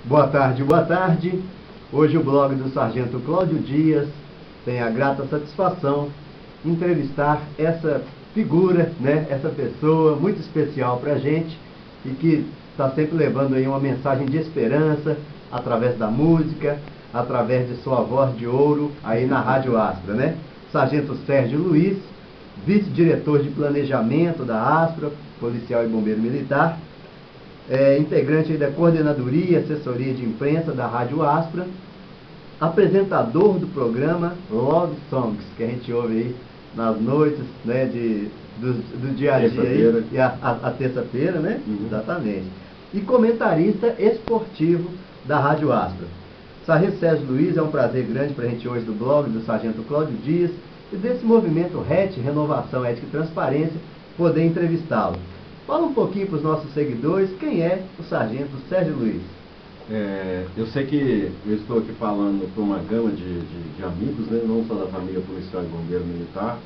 Boa tarde, boa tarde. Hoje o blog do Sargento Cláudio Dias tem a grata satisfação de entrevistar essa figura, essa pessoa muito especial para a gente e que está sempre levando aí uma mensagem de esperança através da música, através de sua voz de ouro aí na Rádio Aspra, Sargento Sérgio Luiz, vice-diretor de planejamento da Aspra, policial e bombeiro militar, integrante aí da coordenadoria e assessoria de imprensa da Rádio Aspra, apresentador do programa Love Songs, que a gente ouve aí nas noites do dia a dia aí, e a terça-feira, Exatamente. E comentarista esportivo da Rádio Aspra. Sargento Sérgio Luiz, é um prazer grande para a gente hoje do blog do Sargento Cláudio Dias e desse movimento RET, Renovação Ética e Transparência, poder entrevistá-lo. Fala um pouquinho para os nossos seguidores, quem é o Sargento Sérgio Luiz? Eu sei que eu estou aqui falando para uma gama de amigos, não só da família policial e bombeiro militar,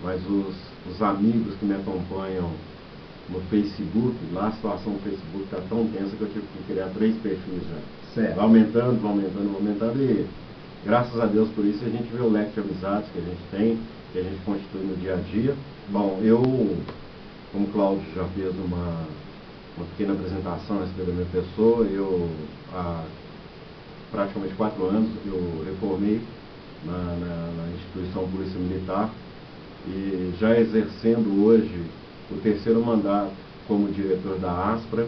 mas os amigos que me acompanham no Facebook. Lá a situação no Facebook está tão tensa que eu tive que criar 3 perfis já. Certo. Vai aumentando e graças a Deus por isso a gente vê o leque de amizades que a gente tem, que a gente constitui no dia a dia. Bom, eu, como o Cláudio já fez uma pequena apresentação a respeito da minha pessoa, eu há praticamente 4 anos eu reformei na instituição Polícia Militar e já exercendo hoje o 3º mandato como diretor da Aspra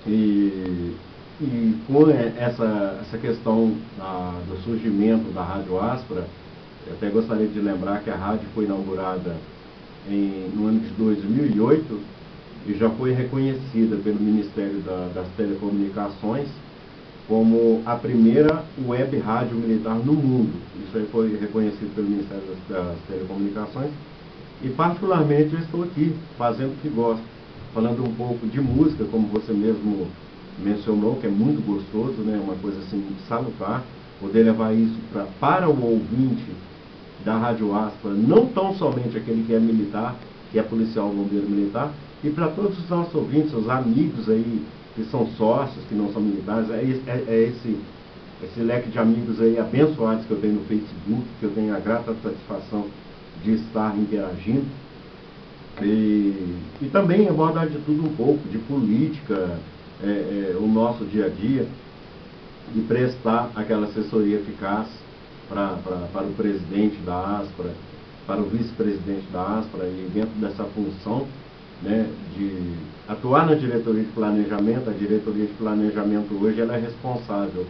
e com essa questão do surgimento da Rádio Aspra, eu até gostaria de lembrar que a rádio foi inaugurada no ano de 2008 e já foi reconhecida pelo Ministério das Telecomunicações como a primeira web rádio militar no mundo. Isso aí foi reconhecido pelo Ministério das Telecomunicações e particularmente eu estou aqui fazendo o que gosto, falando um pouco de música, como você mesmo mencionou, que é muito gostoso, uma coisa assim salutar, poder levar isso para o ouvinte da Rádio Aspra, não tão somente aquele que é militar, que é policial ou bombeiro militar, e para todos os nossos ouvintes, os amigos aí, que são sócios, que não são militares, esse leque de amigos aí abençoados que eu tenho no Facebook, que eu tenho a grata satisfação de estar interagindo, e também abordar de tudo um pouco, de política, o nosso dia a dia, e prestar aquela assessoria eficaz para o presidente da Aspra, para o vice-presidente da Aspra, e dentro dessa função de atuar na diretoria de planejamento. A diretoria de planejamento hoje ela é responsável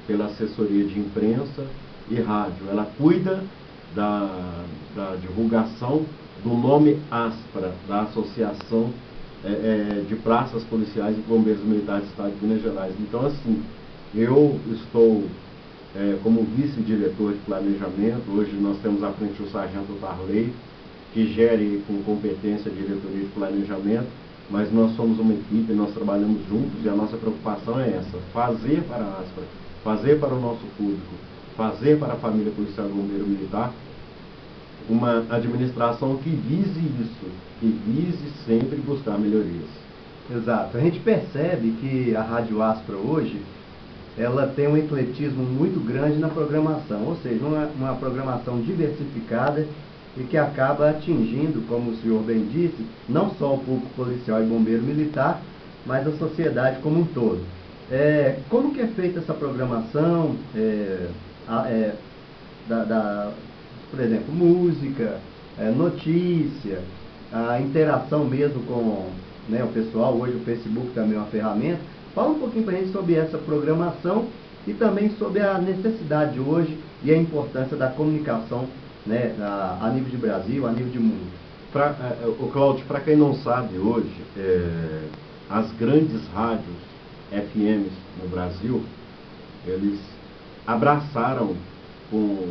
pela assessoria de imprensa e rádio. Ela cuida da divulgação do nome Aspra, da Associação de Praças Policiais e Bombeiros Militares do Estado de Minas Gerais. Então, assim, eu estou como vice-diretor de planejamento. Hoje nós temos à frente o Sargento Tarley, que gere com competência a diretoria de planejamento, mas nós somos uma equipe, nós trabalhamos juntos e a nossa preocupação é essa: fazer para a Aspra, fazer para o nosso público, fazer para a família policial e bombeiro militar uma administração que vise isso, que vise sempre buscar melhorias. Exato. A gente percebe que a Rádio Aspra hoje ela tem um ecletismo muito grande na programação, ou seja, uma programação diversificada e que acaba atingindo, como o senhor bem disse, não só o público policial e bombeiro militar, mas a sociedade como um todo. Como que é feita essa programação, por exemplo, música, notícia, a interação mesmo com o pessoal? Hoje o Facebook também é uma ferramenta. Fala um pouquinho para a gente sobre essa programação e também sobre a necessidade hoje e a importância da comunicação a nível de Brasil, a nível de mundo. Cláudio, para quem não sabe hoje, as grandes rádios FMs no Brasil, eles abraçaram com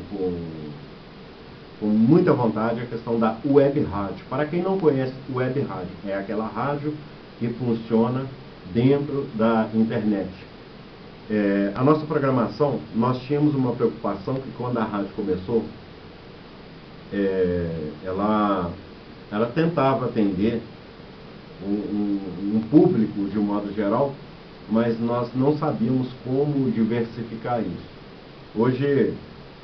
muita vontade a questão da web rádio. Para quem não conhece, web rádio é aquela rádio que funciona dentro da internet. A nossa programação, nós tínhamos uma preocupação que quando a rádio começou, ela tentava atender um público de um modo geral, mas nós não sabíamos como diversificar isso. Hoje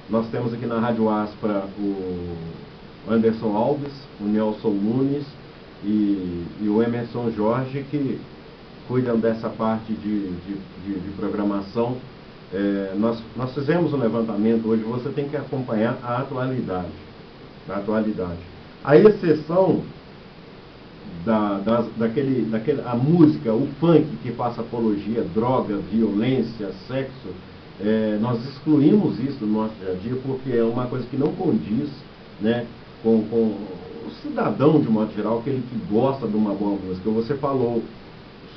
nós temos aqui na Rádio Aspra o Anderson Alves, o Nelson Nunes e o Emerson Jorge, que cuidam dessa parte de programação. Nós fizemos um levantamento hoje, você tem que acompanhar a atualidade. A exceção a música, o funk que faça apologia, droga, violência, sexo, nós excluímos isso do nosso dia a dia porque é uma coisa que não condiz, né, com o cidadão de modo geral, aquele que gosta de uma boa música. Você falou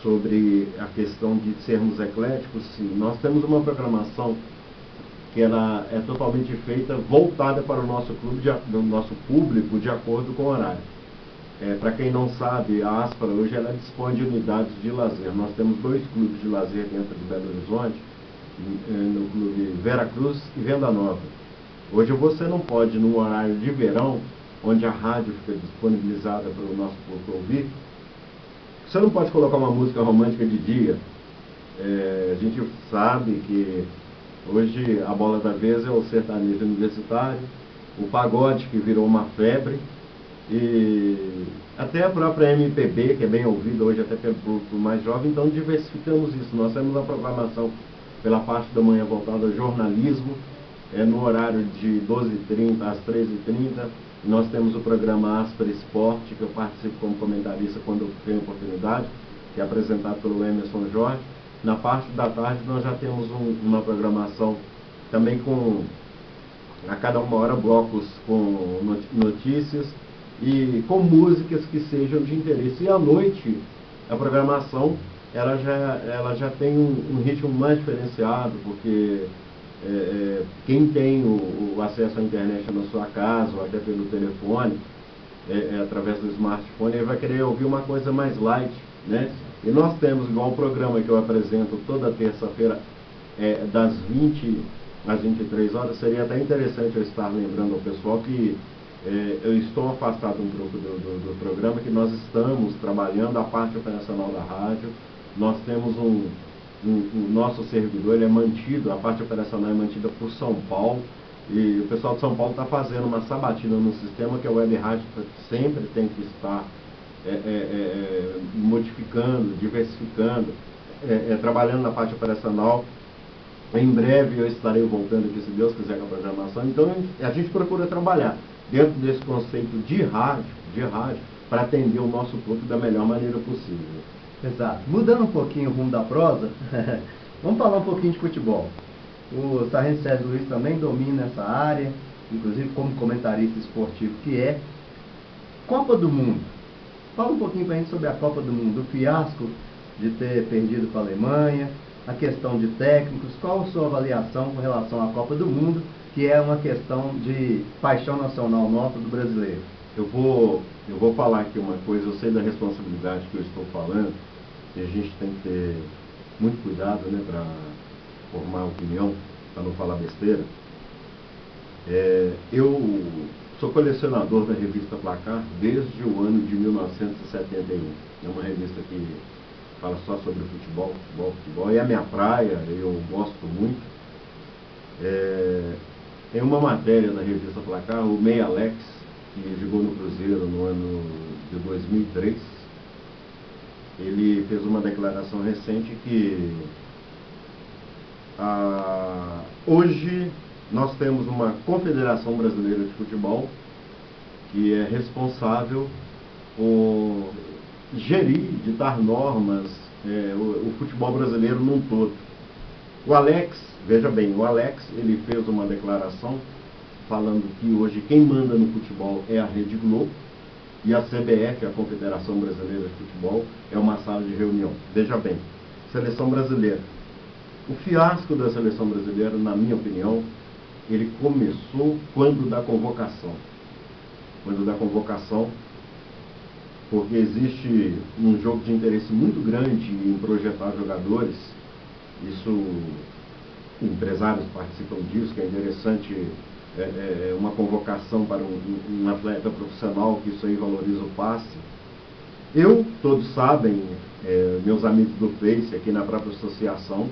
sobre a questão de sermos ecléticos. Sim, nós temos uma programação que ela é totalmente feita, voltada para o nosso clube, do nosso público, de acordo com o horário. Para quem não sabe, a Aspra hoje ela dispõe de unidades de lazer. Nós temos 2 clubes de lazer dentro de Belo Horizonte, no clube Vera Cruz e Venda Nova. Hoje você não pode, num horário de verão, onde a rádio fica disponibilizada para o nosso público ouvir, você não pode colocar uma música romântica de dia. A gente sabe que hoje a bola da vez é o sertanejo universitário, o pagode, que virou uma febre, e até a própria MPB, que é bem ouvida hoje até pelo público mais jovem. Então diversificamos isso. Nós temos a programação pela parte da manhã voltada ao jornalismo, no horário de 12h30 às 13h30. Nós temos o programa Aspra Esporte, que eu participo como comentarista quando eu tenho oportunidade, que é apresentado pelo Emerson Jorge. Na parte da tarde nós já temos uma programação também com, a cada 1 hora, blocos com notícias e com músicas que sejam de interesse. E à noite a programação ela já tem um ritmo mais diferenciado, porque quem tem o acesso à internet na sua casa ou até pelo telefone, através do smartphone, ele vai querer ouvir uma coisa mais light, né? E nós temos, igual o programa que eu apresento toda terça-feira, das 20 às 23 horas. Seria até interessante eu estar lembrando ao pessoal que eu estou afastado um pouco do programa, que nós estamos trabalhando a parte operacional da rádio. Nós temos o nosso servidor, ele é mantido, a parte operacional é mantida por São Paulo, e o pessoal de São Paulo está fazendo uma sabatina no sistema, que é o Web Rádio, que sempre tem que estar modificando, diversificando, trabalhando na parte operacional. Em breve eu estarei voltando aqui, se Deus quiser, com a programação. Então a gente procura trabalhar dentro desse conceito de rádio, para atender o nosso público da melhor maneira possível. Exato. Mudando um pouquinho o rumo da prosa, vamos falar um pouquinho de futebol. O Sargento Sérgio Luiz também domina essa área, inclusive como comentarista esportivo que é. Copa do Mundo. Fala um pouquinho para a gente sobre a Copa do Mundo, o fiasco de ter perdido para a Alemanha, a questão de técnicos. Qual a sua avaliação com relação à Copa do Mundo, que é uma questão de paixão nacional nossa, do brasileiro? Eu vou falar aqui uma coisa. Eu sei da responsabilidade que eu estou falando, e a gente tem que ter muito cuidado, né, para formar opinião, para não falar besteira. Eu sou colecionador da revista Placar desde o ano de 1971. É uma revista que fala só sobre futebol, é a minha praia, eu gosto muito. Tem uma matéria na revista Placar, o Meia Alex, que jogou no Cruzeiro no ano de 2003, ele fez uma declaração recente que hoje nós temos uma Confederação Brasileira de Futebol que é responsável por gerir, ditar normas, o futebol brasileiro num todo. O Alex, veja bem, o Alex, ele fez uma declaração falando que hoje quem manda no futebol é a Rede Globo, e a CBF, a Confederação Brasileira de Futebol, é uma sala de reunião. Veja bem, seleção brasileira. O fiasco da seleção brasileira, na minha opinião, ele começou quando da convocação. Porque existe um jogo de interesse muito grande em projetar jogadores. Isso, empresários participam disso, que é interessante, uma convocação para um atleta profissional, que isso aí valoriza o passe. Todos sabem, meus amigos do Face, aqui na própria associação,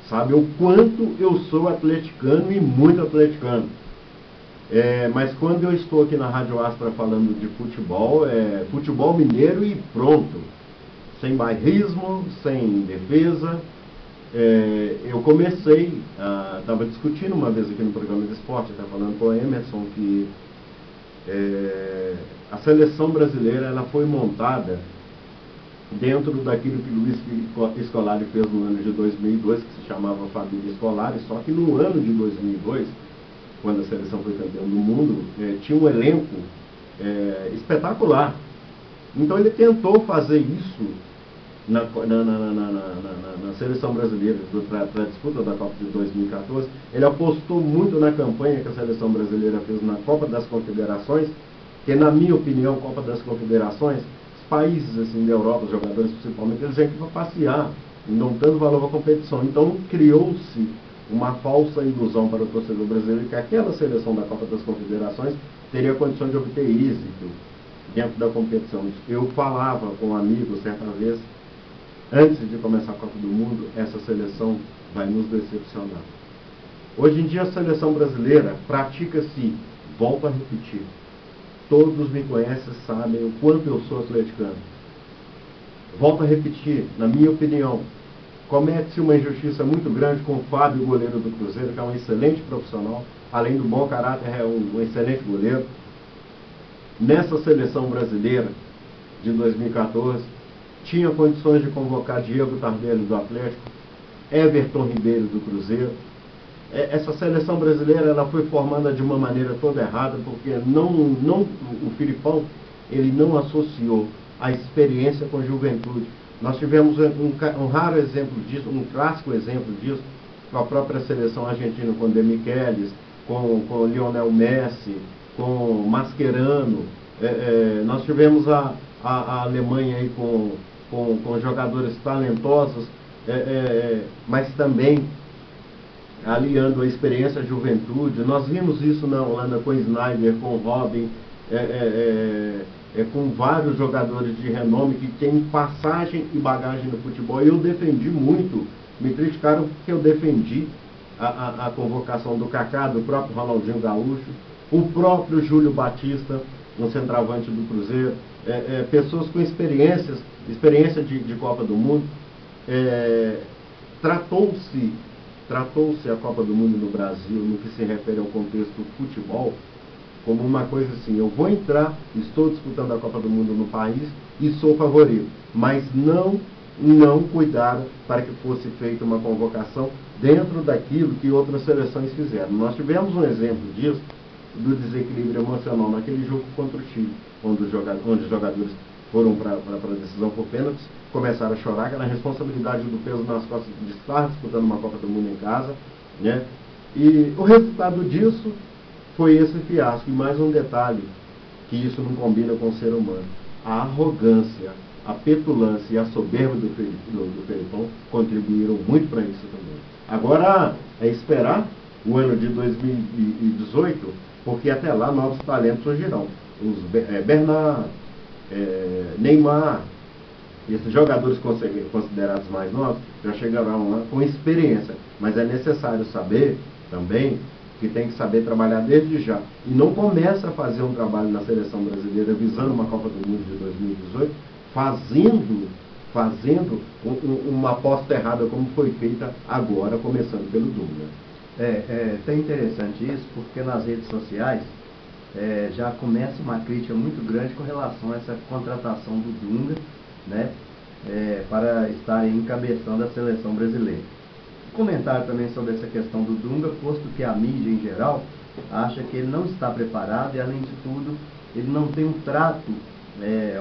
sabem o quanto eu sou atleticano e muito atleticano. Mas quando eu estou aqui na Rádio Astra falando de futebol, é futebol mineiro e pronto. Sem bairrismo, sem defesa. Eu comecei, estava discutindo uma vez aqui no programa de esporte, até falando com o Emerson, que a seleção brasileira ela foi montada dentro daquilo que Luiz Felipe Scolari fez no ano de 2002, que se chamava Família Scolari, só que no ano de 2002, quando a seleção foi campeã do mundo, tinha um elenco espetacular. Então ele tentou fazer isso na seleção brasileira, para a disputa da Copa de 2014. Ele apostou muito na campanha que a seleção brasileira fez na Copa das Confederações, que na minha opinião, Copa das Confederações, os países assim, da Europa, os jogadores principalmente, eles vêm aqui para passear, não dando valor à competição. Então criou-se uma falsa ilusão para o torcedor brasileiro que aquela seleção da Copa das Confederações teria condições de obter êxito dentro da competição. Eu falava com um amigo certa vez, antes de começar a Copa do Mundo, essa seleção vai nos decepcionar. Hoje em dia a seleção brasileira pratica-se, volto a repetir, todos me conhecem, sabem o quanto eu sou atleticano. Volto a repetir, na minha opinião, comete-se uma injustiça muito grande com o Fábio, goleiro do Cruzeiro, que é um excelente profissional, além do bom caráter, é um excelente goleiro. Nessa seleção brasileira de 2014, tinha condições de convocar Diego Tardelli do Atlético, Everton Ribeiro do Cruzeiro. Essa seleção brasileira ela foi formada de uma maneira toda errada, porque o Filipão ele não associou a experiência com a juventude. Nós tivemos um raro exemplo disso, um clássico exemplo disso, com a própria seleção argentina, com De Michelis, com Lionel Messi, com Mascherano. Nós tivemos a Alemanha aí com jogadores talentosos, mas também aliando a experiência à juventude. Nós vimos isso na Holanda com Sneijder, com Robin, com vários jogadores de renome que têm passagem e bagagem no futebol. Eu defendi muito, me criticaram porque eu defendi a convocação do Kaká, do próprio Ronaldinho Gaúcho, o próprio Júlio Batista, um centroavante do Cruzeiro, pessoas com experiência de Copa do Mundo. Tratou-se a Copa do Mundo no Brasil, no que se refere ao contexto do futebol, como uma coisa assim: eu vou entrar, estou disputando a Copa do Mundo no país e sou favorito, mas não cuidaram para que fosse feita uma convocação dentro daquilo que outras seleções fizeram. Nós tivemos um exemplo disso, do desequilíbrio emocional naquele jogo contra o Chile, onde os jogadores foram para a decisão por pênaltis, começaram a chorar, aquela responsabilidade do peso nas costas de estar disputando uma Copa do Mundo em casa, né? E o resultado disso foi esse fiasco. E mais um detalhe, que isso não combina com o ser humano: a arrogância, a petulância e a soberba do Felipão contribuíram muito para isso também. Agora é esperar o ano de 2018, porque até lá novos talentos surgirão. Os Bernard, Neymar, esses jogadores considerados mais novos já chegarão lá com experiência, mas é necessário saber também que tem que saber trabalhar desde já, e não começa a fazer um trabalho na seleção brasileira visando uma Copa do Mundo de 2018 fazendo uma aposta errada como foi feita agora, começando pelo Dunga. Tem interessante isso, porque nas redes sociais já começa uma crítica muito grande com relação a essa contratação do Dunga, né, para estar encabeçando a seleção brasileira. Comentário também sobre essa questão do Dunga, posto que a mídia em geral acha que ele não está preparado e, além de tudo, ele não tem um trato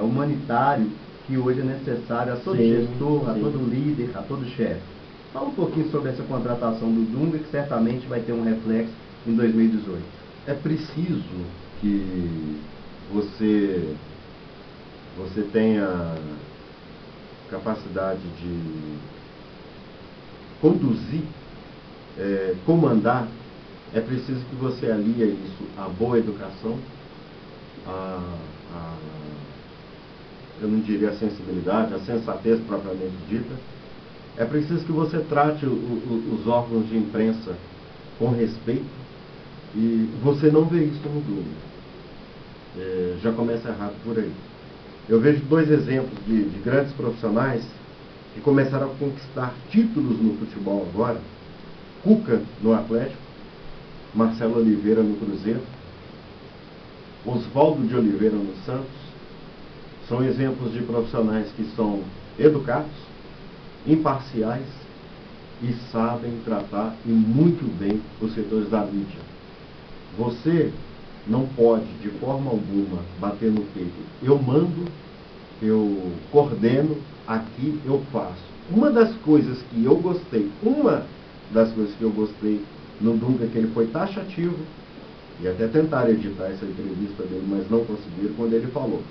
humanitário que hoje é necessário a todo gestor, a todo líder, a todo chefe. Fala um pouquinho sobre essa contratação do Dunga, que certamente vai ter um reflexo em 2018. É preciso que você tenha capacidade de conduzir, comandar. É preciso que você alie isso à boa educação, eu não diria a sensibilidade, a sensatez propriamente dita. É preciso que você trate os órgãos de imprensa com respeito, e você não vê isso no Dunga. Já começa errado por aí. Eu vejo dois exemplos de grandes profissionais que começaram a conquistar títulos no futebol agora. Cuca no Atlético, Marcelo Oliveira no Cruzeiro, Oswaldo de Oliveira no Santos. São exemplos de profissionais que são educados, imparciais e sabem tratar e muito bem os setores da mídia. Você não pode, de forma alguma, bater no peito. Eu mando, eu coordeno, aqui eu faço. Uma das coisas que eu gostei no Dunga, que ele foi taxativo, e até tentaram editar essa entrevista dele, mas não conseguiram, quando ele falou: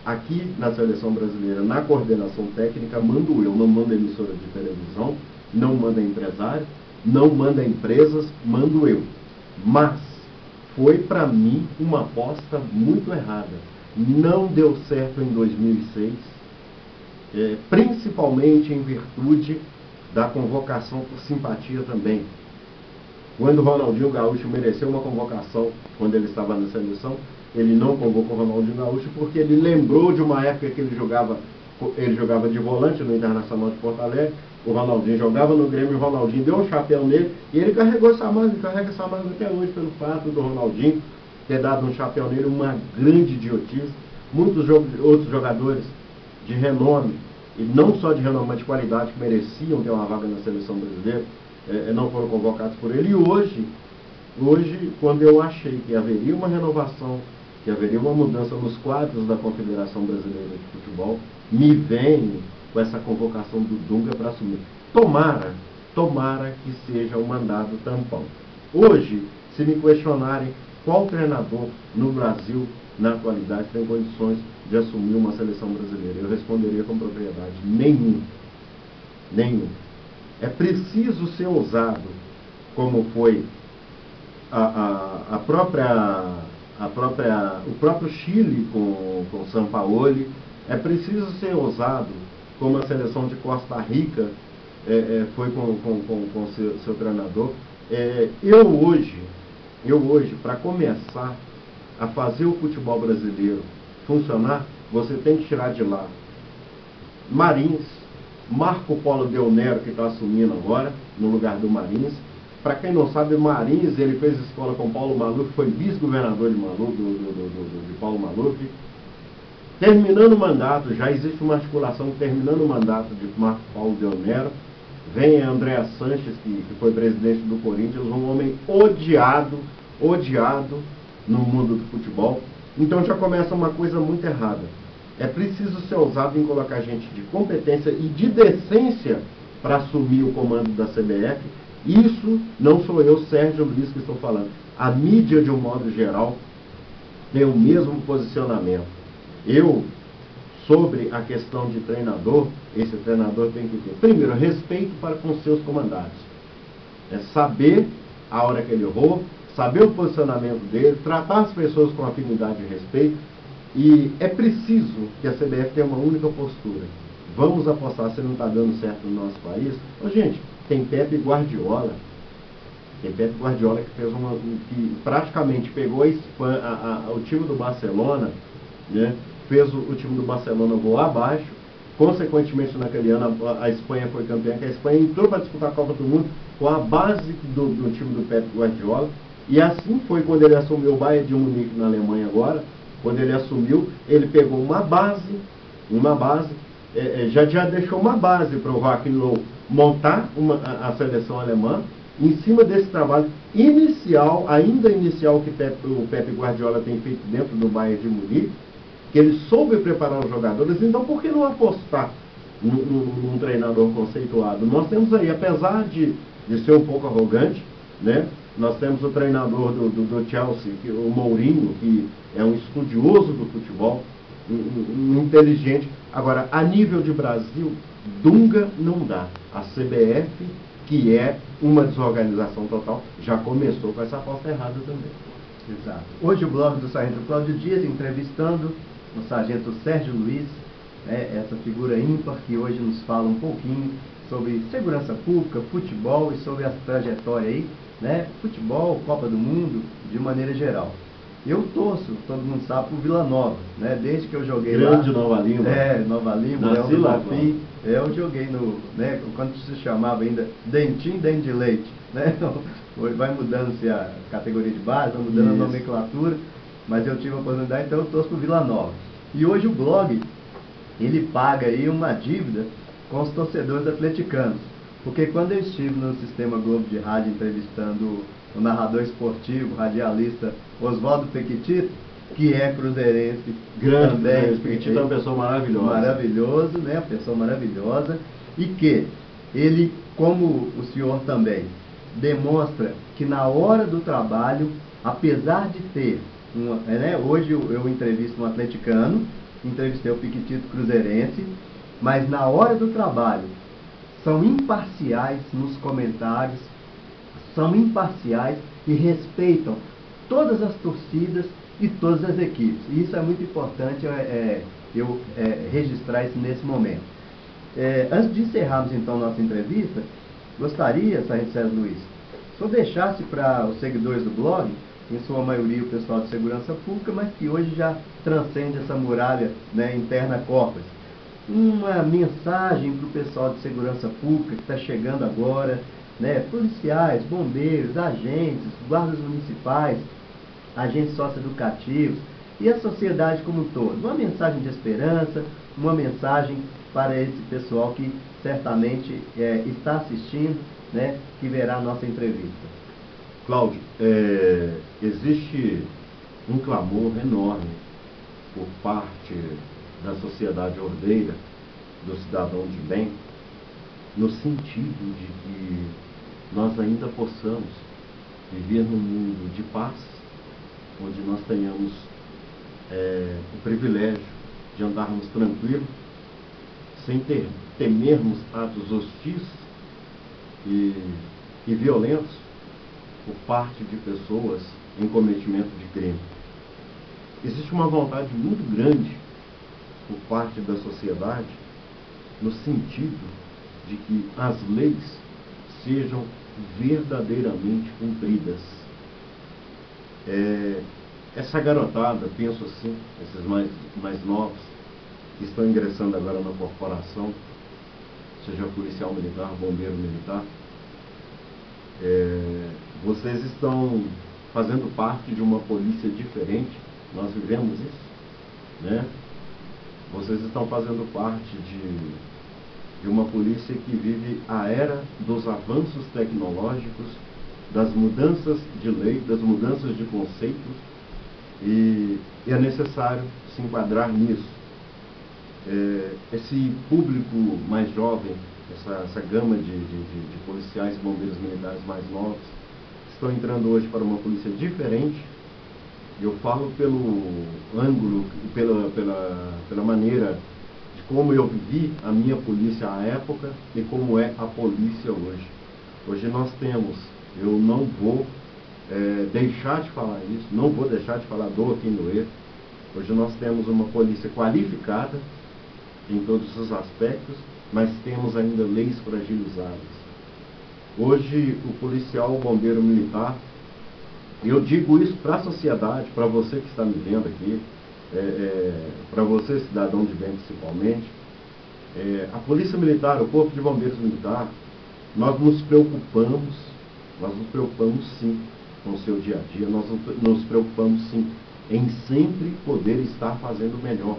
aqui na seleção brasileira, na coordenação técnica, mando eu, não mando emissora de televisão, não manda empresário, não manda empresas, mando eu. Mas foi para mim uma aposta muito errada. Não deu certo em 2006, principalmente em virtude da convocação por simpatia também. Quando o Ronaldinho Gaúcho mereceu uma convocação, quando ele estava na seleção, ele não convocou o Ronaldinho Gaúcho porque ele lembrou de uma época que ele jogava de volante no Internacional de Porto Alegre. O Ronaldinho jogava no Grêmio, o Ronaldinho deu um chapéu nele e ele carregou essa manga, carrega essa manga até hoje pelo fato do Ronaldinho ter dado um chapéu nele, uma grande idiotice. Muitos outros jogadores de renome, e não só de renome, mas de qualidade, que mereciam ter uma vaga na seleção brasileira, não foram convocados por ele. E hoje, quando eu achei que haveria uma renovação, que haveria uma mudança nos quadros da Confederação Brasileira de Futebol, me vem com essa convocação do Dunga para assumir. Tomara que seja um mandado tampão. Hoje, se me questionarem qual treinador no Brasil, na atualidade, tem condições de assumir uma seleção brasileira, eu responderia com propriedade: nenhum. É preciso ser ousado, como foi o próprio Chile com Sampaoli. É preciso ser ousado, como a seleção de Costa Rica foi com seu treinador. Eu hoje, para começar a fazer o futebol brasileiro funcionar, você tem que tirar de lá Marins, Marco Polo Del Nero, que está assumindo agora, no lugar do Marins. Para quem não sabe, Marins, ele fez escola com Paulo Maluf, foi vice-governador de Paulo Maluf. Terminando o mandato, já existe uma articulação, terminando o mandato de Marco Polo Del Nero, vem André Sanches, que foi presidente do Corinthians, um homem odiado no mundo do futebol. Então já começa uma coisa muito errada. É preciso ser ousado em colocar gente de competência e de decência para assumir o comando da CBF. Isso não sou eu, Sérgio Luiz, que estou falando. A mídia, de um modo geral, tem o mesmo posicionamento. Sobre a questão de treinador, esse treinador tem que ter, primeiro, respeito para com seus comandados. Saber a hora que ele errou, saber o posicionamento dele, tratar as pessoas com afinidade e respeito. E é preciso que a CBF tenha uma única postura. Vamos apostar se não está dando certo no nosso país. Gente, tem Pepe Guardiola. Tem Pepe Guardiola que fez que praticamente pegou o time do Barcelona, né? Fez o time do Barcelona voar abaixo. Consequentemente, naquele ano, a Espanha foi campeã, que a Espanha entrou para disputar a Copa do Mundo com a base do time do Pepe Guardiola. E assim foi quando ele assumiu o Bayern de Munique na Alemanha agora. Quando ele assumiu, ele pegou uma base, já deixou uma base para o Joachim Löw montar a seleção alemã, em cima desse trabalho ainda inicial que o Pepe Guardiola tem feito dentro do Bayern de Munique, que ele soube preparar os jogadores. Então por que não apostar num treinador conceituado? Nós temos aí, apesar de ser um pouco arrogante, né? Nós temos o treinador do Chelsea, o Mourinho, que é um estudioso do futebol, um inteligente. Agora, a nível de Brasil, Dunga não dá. A CBF, que é uma desorganização total, já começou com essa aposta errada também. Exato. Hoje o blog do Sargento Cláudio Dias entrevistando o Sargento Sérgio Luiz, né, essa figura ímpar que hoje nos fala um pouquinho sobre segurança pública, futebol e sobre a trajetória aí, né, futebol, Copa do Mundo, de maneira geral. Eu torço, todo mundo sabe, por Vila Nova, né? Desde que eu joguei Grande lá. Nova Lima. Nova Lima, Nasci lá, eu joguei no, né, quando se chamava ainda Dentinho, Dente de Leite, né? Vai mudando-se a categoria de base, vai mudando a nomenclatura, mas eu tive a oportunidade, então eu torço por Vila Nova. E hoje o blog, ele paga aí uma dívida com os torcedores atleticanos. Porque quando eu estive no Sistema Globo de Rádio entrevistando o narrador esportivo, radialista Oswaldo Pequitito, que é cruzeirense grande também. Pequitito é uma pessoa maravilhosa. Maravilhoso, né? Uma pessoa maravilhosa. E que ele, como o senhor também, demonstra que na hora do trabalho, apesar de ter, hoje eu entrevisto um atleticano, entrevistei o Pequitito cruzeirense, mas na hora do trabalho, são imparciais nos comentários, são imparciais e respeitam todas as torcidas e todas as equipes. E isso é muito importante eu registrar isso nesse momento. Antes de encerrarmos então nossa entrevista, gostaria, Sargento César Luiz, que o senhor deixasse para os seguidores do blog, em sua maioria o pessoal de segurança pública, mas que hoje já transcende essa muralha, né, interna corpus, uma mensagem para o pessoal de segurança pública que está chegando agora, né, policiais, bombeiros, agentes, guardas municipais, agentes socioeducativos e a sociedade como um todo. Uma mensagem de esperança, uma mensagem para esse pessoal que certamente está assistindo, né, que verá a nossa entrevista. Cláudio, existe um clamor enorme por parte da sociedade ordeira, do cidadão de bem, no sentido de que nós ainda possamos viver num mundo de paz, onde nós tenhamos o privilégio de andarmos tranquilos, sem temermos atos hostis e violentos por parte de pessoas em cometimento de crime. Existe uma vontade muito grande por parte da sociedade no sentido de que as leis sejam verdadeiramente cumpridas. Essa garotada, penso assim, esses mais novos, que estão ingressando agora na corporação, seja policial militar, bombeiro militar, vocês estão fazendo parte de uma polícia diferente, nós vivemos isso, né? Vocês estão fazendo parte de uma polícia que vive a era dos avanços tecnológicos, das mudanças de lei, das mudanças de conceitos, e é necessário se enquadrar nisso. Esse público mais jovem, essa gama de policiais e bombeiros militares mais novos, estão entrando hoje para uma polícia diferente. Eu falo pelo ângulo, pela maneira de como eu vivi a minha polícia à época e como é a polícia hoje. Hoje nós temos, eu não vou deixar de falar isso, não vou deixar de falar do aqui no erro. Hoje nós temos uma polícia qualificada em todos os aspectos, mas temos ainda leis fragilizadas. Hoje o policial, o bombeiro militar, eu digo isso para a sociedade, para você que está me vendo aqui, para você, cidadão de bem principalmente, a Polícia Militar, o Corpo de Bombeiros Militar, nós nos preocupamos sim com o seu dia a dia, nós nos preocupamos sim em sempre poder estar fazendo melhor,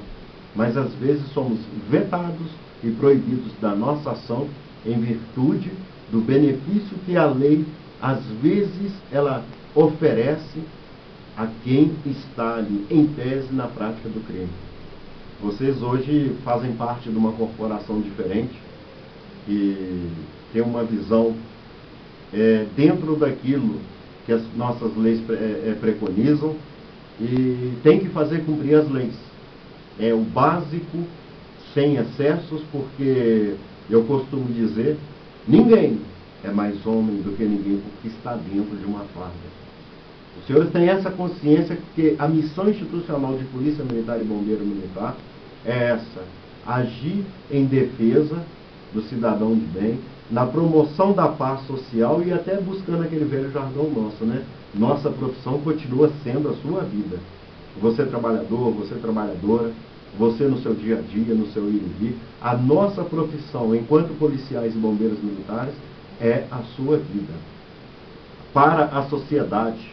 mas às vezes somos vetados e proibidos da nossa ação em virtude do benefício que a lei, às vezes, ela oferece a quem está ali, em tese, na prática do crime. Vocês hoje fazem parte de uma corporação diferente e tem uma visão dentro daquilo que as nossas leis preconizam e tem que fazer cumprir as leis. É o básico, sem excessos, porque eu costumo dizer, ninguém é mais homem do que ninguém porque está dentro de uma farda. Os senhores têm essa consciência que a missão institucional de Polícia Militar e Bombeiro Militar é essa, agir em defesa do cidadão de bem, na promoção da paz social e até buscando aquele velho jargão nosso, né? Nossa profissão continua sendo a sua vida. Você trabalhador, você trabalhadora, você no seu dia a dia, no seu ir e vir, a nossa profissão enquanto policiais e bombeiros militares é a sua vida. Para a sociedade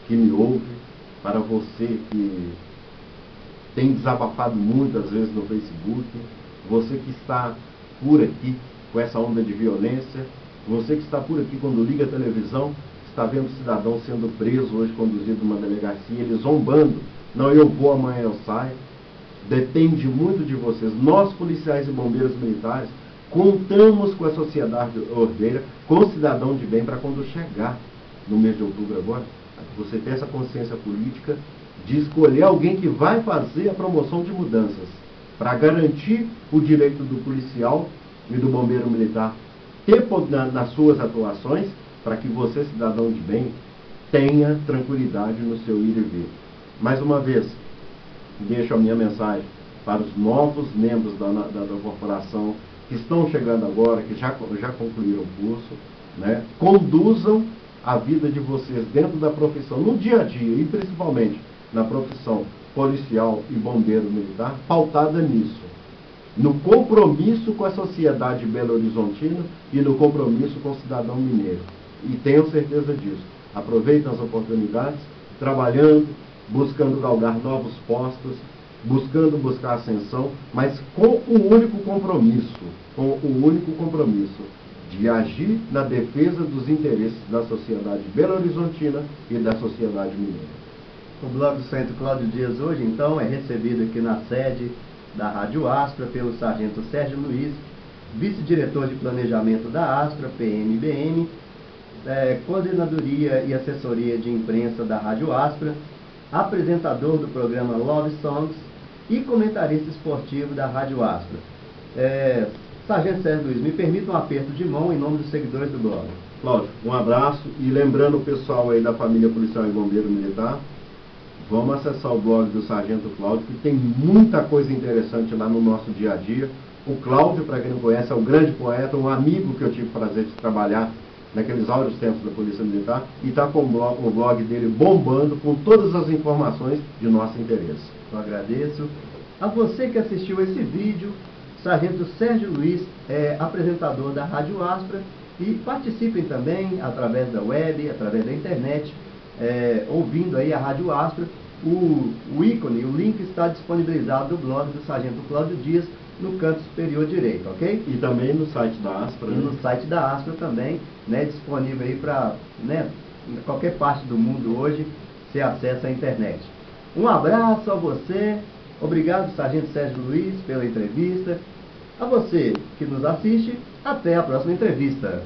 que me ouve, para você que tem desabafado muitas vezes no Facebook, você que está por aqui com essa onda de violência, você que está por aqui quando liga a televisão, está vendo o cidadão sendo preso hoje, conduzido numa delegacia, ele zombando, não, eu vou, amanhã eu saio. Depende muito de vocês. Nós, policiais e bombeiros militares, contamos com a sociedade ordeira, com o cidadão de bem, para quando chegar no mês de outubro agora, você ter essa consciência política de escolher alguém que vai fazer a promoção de mudanças, para garantir o direito do policial e do bombeiro militar ter nas suas atuações, para que você, cidadão de bem, tenha tranquilidade no seu ir e vir. Mais uma vez, deixo a minha mensagem para os novos membros da corporação que estão chegando agora, que já concluíram o curso, né? Conduzam a vida de vocês dentro da profissão, no dia a dia, e principalmente na profissão policial e bombeiro militar, pautada nisso. No compromisso com a sociedade belo-horizontina e no compromisso com o cidadão mineiro. E tenham certeza disso. Aproveitem as oportunidades, trabalhando, buscando galgar novos postos, buscar ascensão, mas com o único compromisso de agir na defesa dos interesses da sociedade belo-horizontina e da sociedade mineira. O blog do Sargento Cláudio Dias hoje, então, é recebido aqui na sede da Rádio Aspra pelo Sargento Sérgio Luiz, vice-diretor de planejamento da Aspra, PMBM, coordenadoria e assessoria de imprensa da Rádio Aspra, apresentador do programa Love Songs e comentarista esportivo da Rádio Aspra. Sargento Sérgio Luiz, me permita um aperto de mão em nome dos seguidores do blog. Cláudio, um abraço e lembrando o pessoal aí da família policial e bombeiro militar, vamos acessar o blog do Sargento Cláudio, que tem muita coisa interessante lá no nosso dia a dia. O Cláudio, para quem não conhece, é um grande poeta, um amigo que eu tive o prazer de trabalhar naqueles áureos tempos da Polícia Militar, e está com o blog dele bombando com todas as informações de nosso interesse. Eu agradeço. A você que assistiu esse vídeo, Sargento Sérgio Luiz é apresentador da Rádio Aspra, e participem também através da web, através da internet, ouvindo aí a Rádio Aspra. O ícone, o link está disponibilizado no blog do Sargento Cláudio Dias, no canto superior direito, ok? E também no site da Aspra. E no site da Aspra também, né, disponível aí para, né, qualquer parte do mundo hoje, você acessa a internet. Um abraço a você, obrigado Sargento Sérgio Luiz pela entrevista. A você que nos assiste, até a próxima entrevista.